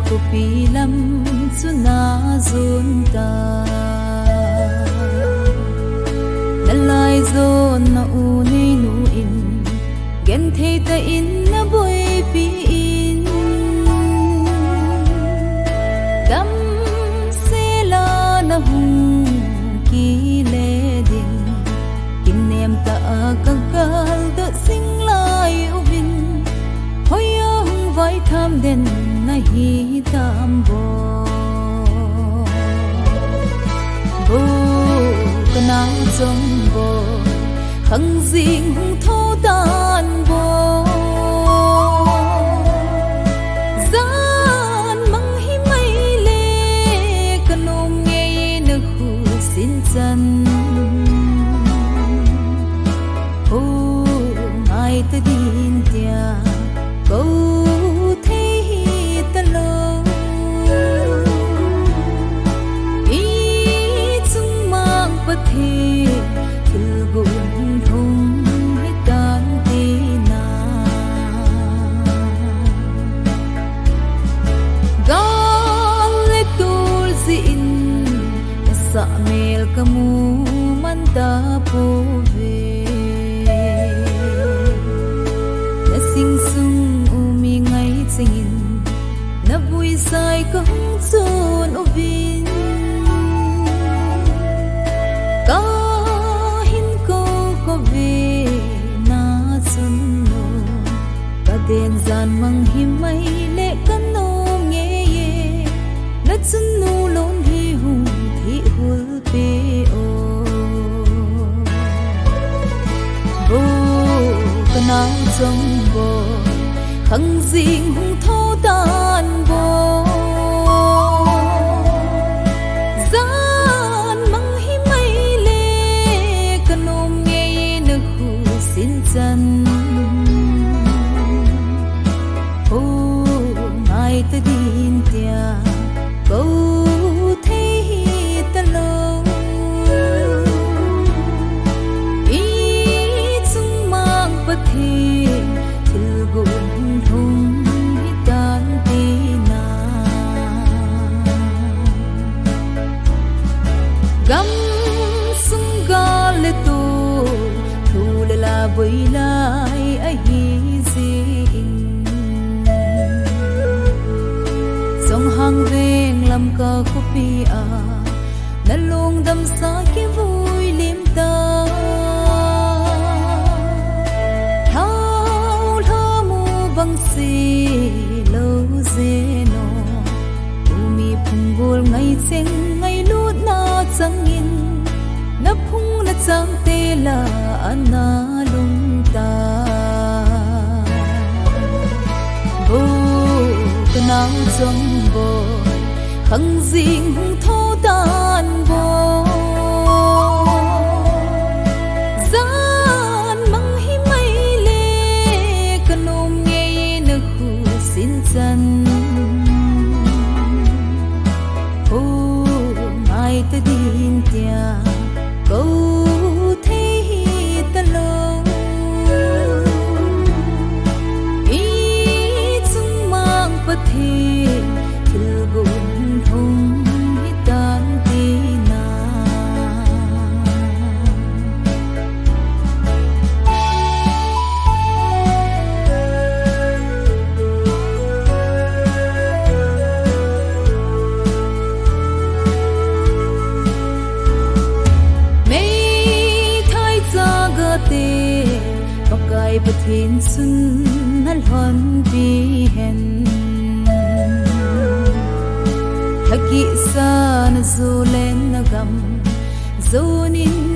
Ko pilam suna zunta lalai zon na unay nuin gen thei ta in na boy pi in dam se la na hung ki le din kinem ta akagal da sing lai ubin hoyang vai tham den hi tam bo bo kana trong bo khăng ding hung thô tan bo gian mang hi mai le kanom nghe na khu sin chan ho ai ta din tia go kamu manta po ve na sing sung umi ngai singin na bui sai ka hung chon ubin ka hin ko ve na chun no ka den zan mang hi mai le kan no nge ye na chun no lon hi hung thi hul pe nang trong bo khăng ding hung thô tan bo gian mang hi mai le kanom nghe na khu sin chan ho mai ta din tia go bơi lại ai zin dòng hàng ven làm ca khúc bia đã luôn đâm xa cái vui liêm ta thao thao mu băng xì lâu dê nô umi phung bol ngày cheng ngày lút na chẳng in na phung na chẳng tê là ana ta bo kanang trong bo khăng ding hung thô tan bo gian mang hi mai le kanom nghe na khu sin chan ho mai ta din tia go pathin sun nal hon bi hen thaki san zu len na gam zonin